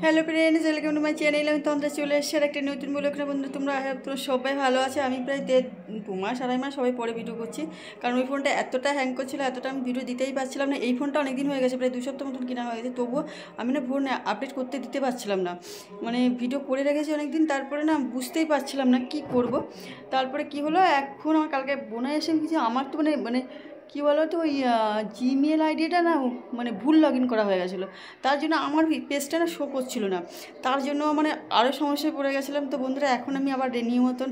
Hello friends, welcome to my channel. আমি তোমরা চলে এসেছি আর একটা নতুন ব্লগ না। বন্ধু তোমরা সবাই ভালো আছে। আমি প্রায় 2 মাস 2.5 মাস সবাই পরে ভিডিও করছি, কারণ ওই ফোনটা এতটা হ্যাং করছিল, এতটা আমি ভিডিও দিতেই পারছিলাম না। এই ফোনটা অনেক দিন হয়ে গেছে, প্রায় 2 সপ্তাহ মতন কেনা হয়ে গেছে, তবুও আমি না ফোন আপডেট করতে দিতে পারছিলাম না। মানে ভিডিও করে রেখেছি অনেক দিন, তারপরে না বুঝতেই পারছিলাম না কি করব। তারপরে কি হলো, এখন আমার কালকে বোনা এসে কিছু আমার তো মানে কী বলো তো, ওই জিমেল আইডিটা না মানে ভুল লগ ইন করা হয়ে গেছিলো, তার জন্য আমার পেজটা না শো করছিল না। তার জন্য মানে আরও সমস্যায় পড়ে গেছিলাম। তো বন্ধুরা, এখন আমি আবার রেনিউ মতন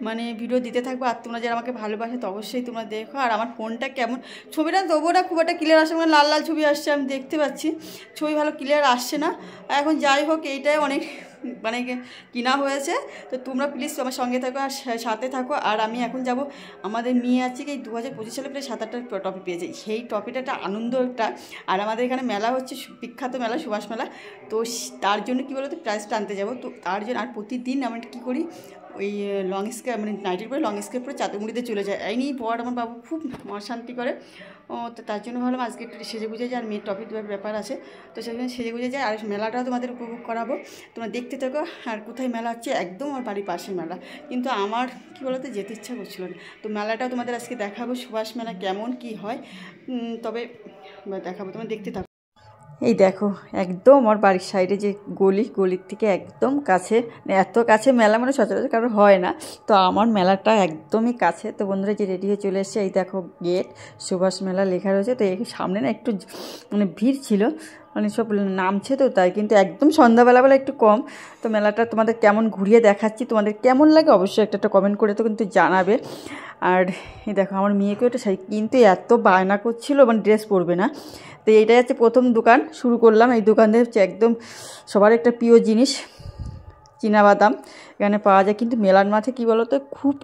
মানে ভিডিও দিতে থাকবো। আর তোমরা যারা আমাকে ভালোবাসে তো অবশ্যই তোমরা দেখো। আর আমার ফোনটা কেমন, ছবিটা তবুও না খুব একটা ক্লিয়ার আসছে, মানে লাল লাল ছবি আসছে, আমি দেখতে পাচ্ছি ছবি ভালো ক্লিয়ার আসছে না। এখন যাই হোক, এইটাই অনেক মানে কিনা হয়েছে। তো তোমরা প্লিজ আমার সঙ্গে থাকো আর সাথে থাকো। আর আমি এখন যাব, আমাদের মেয়ে আছে কি 2025 সালে প্রায় 7-8টা ট্রফি পেয়েছে, সেই ট্রফিটা একটা আনন্দ একটা। আর আমাদের এখানে মেলা হচ্ছে, বিখ্যাত মেলা সুভাষ মেলা। তো তার জন্য কী বলো তো, প্রাইজটা আনতে যাবো। তো তার জন্য আর প্রতিদিন আমরা কী করি, ওই লং স্কার্ট মানে নাইটের পরে লং স্কার্ট পরে চাতুমুড়িতে চলে যায়। এই নিয়েই পর আমার বাবু খুব অশান্তি করে। তো তার জন্য ভাবলাম আজকে একটু সেজে গুজে যায়, আর মেয়ের টপিক দেওয়ার ব্যাপার আছে, তো সেখানে সেজে গুজে যায়। আর মেলাটাও তোমাদের উপভোগ করাবো, তোমরা দেখতে থাকো। আর কোথায় মেলা হচ্ছে, একদম আমার বাড়ির পাশে মেলা, কিন্তু আমার কী বলতো যেতে ইচ্ছা করছিল না। তো মেলাটাও তোমাদের আজকে দেখাবো, সুভাষ মেলা কেমন কি হয়, তবে দেখাবো, তোমরা দেখতে থাকো। এই দেখো, একদম আমার বাড়ির সাইডে যে গলির থেকে একদম কাছে, এত কাছে মেলা মানে সচরাচর কারণ হয় না। তো আমার মেলাটা একদমই কাছে। তো বন্ধুরা যে রেডি হয়ে চলে এসছে, এই দেখো গেট, সুভাষ মেলা লেখা রয়েছে। তো এই সামনে না একটু মানে ভিড় ছিল, মানে সব নামছে তো তাই, কিন্তু একদম সন্ধ্যাবেলা একটু কম। তো মেলাটা তোমাদের কেমন ঘুরিয়ে দেখাচ্ছি, তোমাদের কেমন লাগে অবশ্যই একটা কমেন্ট করে তো কিন্তু জানাবে। আর এই দেখো আমার মেয়েকেও একটা শাড়ি, কিন্তু এত বায়না করছিল, মানে ড্রেস পরবে না। তো এইটাই হচ্ছে প্রথম দোকান শুরু করলাম। এই দোকানে হচ্ছে একদম সবার একটা প্রিয় জিনিস চীনাবাদাম এখানে পাওয়া যায়, কিন্তু মেলার মাঠে কী বলো তো,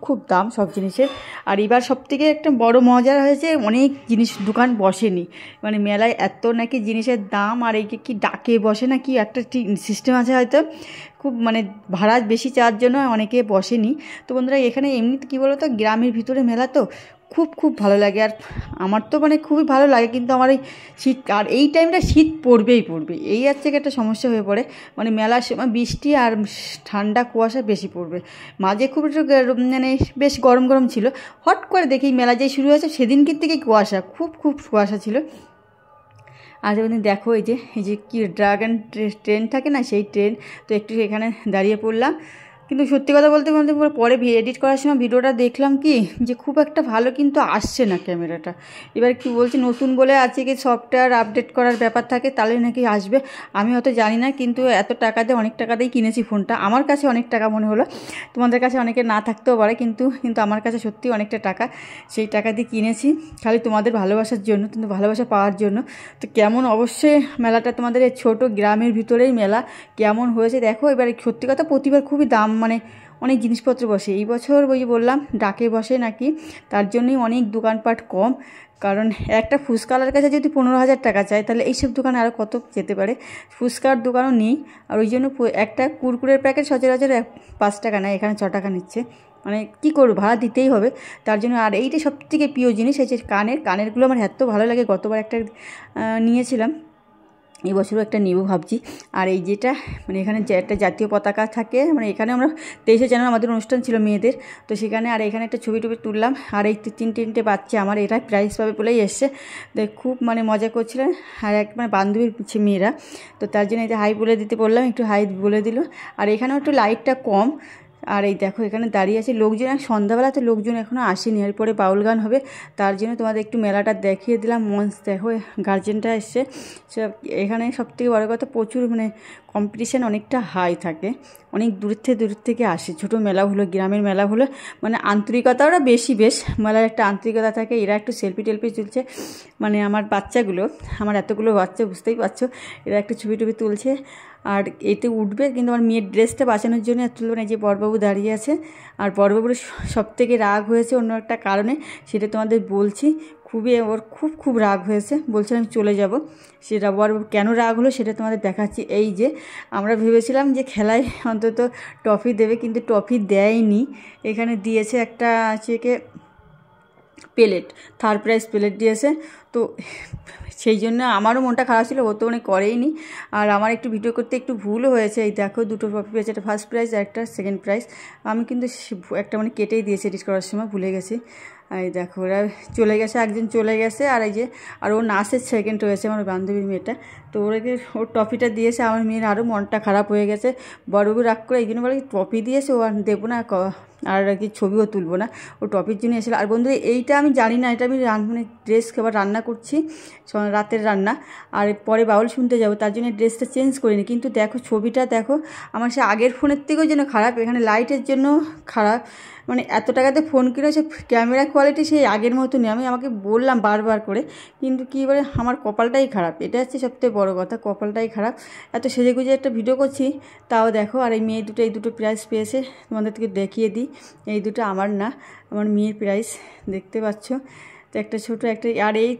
খুব দাম সব জিনিসের। আর এবার সবথেকে একটা বড় মজা হয়েছে, অনেক জিনিস দোকান বসেনি, মানে মেলায় এত নাকি জিনিসের দাম। আর এই কি ডাকে বসে না কি একটা ঠিক সিস্টেম আছে হয়তো, খুব মানে ভাড়া বেশি চাওয়ার জন্য অনেকে বসেনি। তো বন্ধুরা, এখানে এমনিতে কী বলো তো, গ্রামের ভিতরে মেলা তো খুব ভালো লাগে। আর আমার তো মানে খুবই ভালো লাগে, কিন্তু আমার এই শীত, আর এই টাইমটা শীত পড়বে, এই হচ্ছে একটা সমস্যা হয়ে পড়ে। মানে মেলার সময় বৃষ্টি আর ঠান্ডা কুয়াশা বেশি পড়বে। মাঝে খুব একটু মানে বেশ গরম ছিল, হট করে দেখি মেলা যেই শুরু হয়েছে সেদিনকের থেকে কুয়াশা, খুব কুয়াশা ছিল। আর যেমন দেখো, এই যে কি ড্রাগন ট্রেন থাকে না, সেই ট্রেন। তো একটু এখানে দাঁড়িয়ে পড়লাম, কিন্তু সত্যি কথা বলতে পরে এডিট করার সময় ভিডিওটা দেখলাম কি, যে খুব একটা ভালো কিন্তু আসছে না ক্যামেরাটা। এবার কি বলছে, নতুন বলে আছে কি সফটওয়্যার আপডেট করার ব্যাপার থাকে, তাহলে নাকি আসবে। আমি হয়তো জানি না, কিন্তু এত টাকা দিয়ে, অনেক টাকা দিয়ে কিনেছি ফোনটা, আমার কাছে অনেক টাকা মনে হলো, তোমাদের কাছে অনেকে না থাকতেও পারে, কিন্তু আমার কাছে সত্যি অনেকটা টাকা, সেই টাকা দিয়ে কিনেছি খালি তোমাদের ভালোবাসার জন্য, কিন্তু ভালোবাসা পাওয়ার জন্য। তো কেমন অবশ্যই মেলাটা, তোমাদের এই ছোটো গ্রামের ভিতরেই মেলা কেমন হয়েছে দেখো। এবারে সত্যি কথা, প্রতিবার খুবই দাম, মানে অনেক জিনিসপত্র বসে। এই বছর ওই যে বললাম ডাকে বসে নাকি, তার জন্যই অনেক দোকানপাট কম। কারণ একটা ফুচকালার কাছে যদি 15,000 টাকা চায়, তাহলে এইসব দোকানে আরও কত যেতে পারে। ফুচকার দোকানও নেই, আর ওই জন্য একটা কুরকুরের প্যাকেট সচরাচর 5 টাকা নেয়, এখানে 6 টাকা নিচ্ছে। মানে কী করবো, ভাড়া দিতেই হবে তার জন্য। আর এইটা সবথেকে প্রিয় জিনিস, এই যে কানেরগুলো আমার এত ভালো লাগে, গতবার একটা নিয়েছিলাম, এই বছরও একটা নেব ভাবছি। আর এই যেটা মানে এখানে যে একটা জাতীয় পতাকা থাকে, মানে এখানে আমরা 23শে জানুয়ারি আমাদের অনুষ্ঠান ছিল মেয়েদের, তো সেখানে আর এখানে একটা ছবি তুললাম। আর এই তিনটে বাচ্চা আমার, এরা প্রাইজ পাবে বলেই এসছে, খুব মানে মজা করছিলেন। আর এক মানে বান্ধবীর মেয়েরা, তো তার জন্য এই যে হাই বলে দিতে বললাম, একটু হাই বলে দিল। আর এখানেও একটু লাইটটা কম। আর এই দেখো এখানে দাঁড়িয়ে আছে লোকজন, সন্ধ্যাবেলাতে লোকজন এখনও আসেনি, এরপরে বাউল গান হবে, তার জন্য তোমাদের একটু মেলাটা দেখিয়ে দিলাম। মঞ্চ দেখো, গার্জেনটা এসছে। এখানে সবথেকে বড় কথা, প্রচুর মানে কম্পিটিশান অনেকটা হাই থাকে, অনেক দূর থেকে আসে। ছোটো মেলা হলো, গ্রামের মেলা হলো, মানে আন্তরিকতাটা বেশি, বেশ মেলার একটা আন্তরিকতা থাকে। এরা একটু সেলফি তুলছে, মানে আমার বাচ্চাগুলো, আমার এতগুলো বাচ্চা বুঝতেই পারছো, এরা একটু ছবি তুলছে। আর এতে উঠবে, কিন্তু আমার মেয়ের ড্রেসটা বাঁচানোর জন্য তুলবে না। যে বড়বাবু দাঁড়িয়ে আছে, আর বড়বাবুর সবথেকে রাগ হয়েছে অন্য একটা কারণে, সেটা তোমাদের বলছি। ওর খুব রাগ হয়েছে, বলছে আমি চলে যাব। সেটা বড়বাবু কেন রাগ হলো সেটা তোমাদের দেখাচ্ছি। এই যে আমরা ভেবেছিলাম যে খেলায় অন্তত ট্রফি দেবে, কিন্তু ট্রফি দেয়নি। এখানে দিয়েছে একটা চেকে প্লেট, থার্ড প্রাইজ প্লেট দিয়েছে। তো সেই জন্য আমারও মনটা খারাপ ছিল, ও তো মানে করেইনি। আর আমার একটু ভিডিও করতে একটু ভুলও হয়েছে। এই দেখো দুটো ট্রফি পেয়েছে, একটা ফার্স্ট প্রাইজ আর একটা সেকেন্ড প্রাইজ। আমি কিন্তু একটা মানে কেটেই দিয়েছি এডিট করার সময়, ভুলে গেছি। এই দেখো ওরা চলে গেছে, একজন চলে গেছে, আর এই যে আর ও নাচের সেকেন্ড হয়েছে আমার বান্ধবীর মেয়েটা। তো ওরাকে ওর ট্রফিটা দিয়েছে, আমার মেয়ের আরও মনটা খারাপ হয়ে গেছে। বড়বু রাগ করে এই জন্য বলে ট্রফি দিয়েছে ও আর দেবো না, আর কি ছবিও তুলবো না, ও টপির জন্য এসেছিলো। আর বন্ধুরা এইটা আমি জানি না, এটা আমি মানে ড্রেস খাবার রান্না করছি, রাতের রান্না, আর পরে বাউল শুনতে যাবো, তার জন্য ড্রেসটা চেঞ্জ করিনি। কিন্তু দেখো ছবিটা দেখো, আমার সে আগের ফোনের থেকেও যেন খারাপ, এখানে লাইটের জন্য খারাপ। মানে এত টাকাতে ফোন কিনেছে, ক্যামেরা কোয়ালিটি সেই আগের মতো নেই। আমি আমাকে বললাম বারবার করে, কিন্তু কী বলে আমার কপালটাই খারাপ, এটা হচ্ছে সবথেকে বড়ো কথা, কপালটাই খারাপ। এত সেজে গুজে একটা ভিডিও করছি তাও দেখো। আর এই মেয়ে দুটো এই দুটো প্রাইজ পেয়েছে, তোমাদের থেকে দেখিয়ে দিই। এই দুটো আমার না, আমার মেয়ের প্রাইজ, দেখতে পাচ্ছ। তো একটা ছোটো একটা, আর এই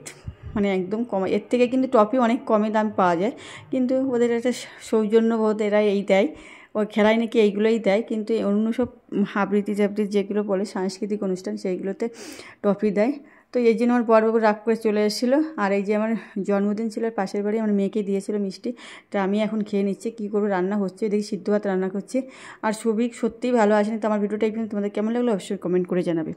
মানে একদম কম, এর থেকে কিন্তু টপি অনেক কমে দাম পাওয়া যায়, কিন্তু ওদের একটা সৌজন্যবোধ, এরা এই দেয়, ওই খেলায় নাকি এইগুলোই দেয়। কিন্তু অন্য সব আবৃত্তি জাবৃত্তি যেগুলো বলে সাংস্কৃতিক অনুষ্ঠান, সেইগুলোতে টপি দেয়। তো এই জন্য আমার বড়বাবু রাগ করে চলে এসেছিলো। আর এই যে আমার জন্মদিন ছিল পাশের বাড়ি, আমার মেয়েকে দিয়েছিল মিষ্টি, তা আমি এখন খেয়ে নিচ্ছি। কী করবো, রান্না হচ্ছে, দেখি সিদ্ধ ভাত রান্না করছি। আর সবিক সত্যিই ভালো আসেনি। তো আমার ভিডিওটা তোমাদের কেমন লাগলো অবশ্যই কমেন্ট করে জানাবে।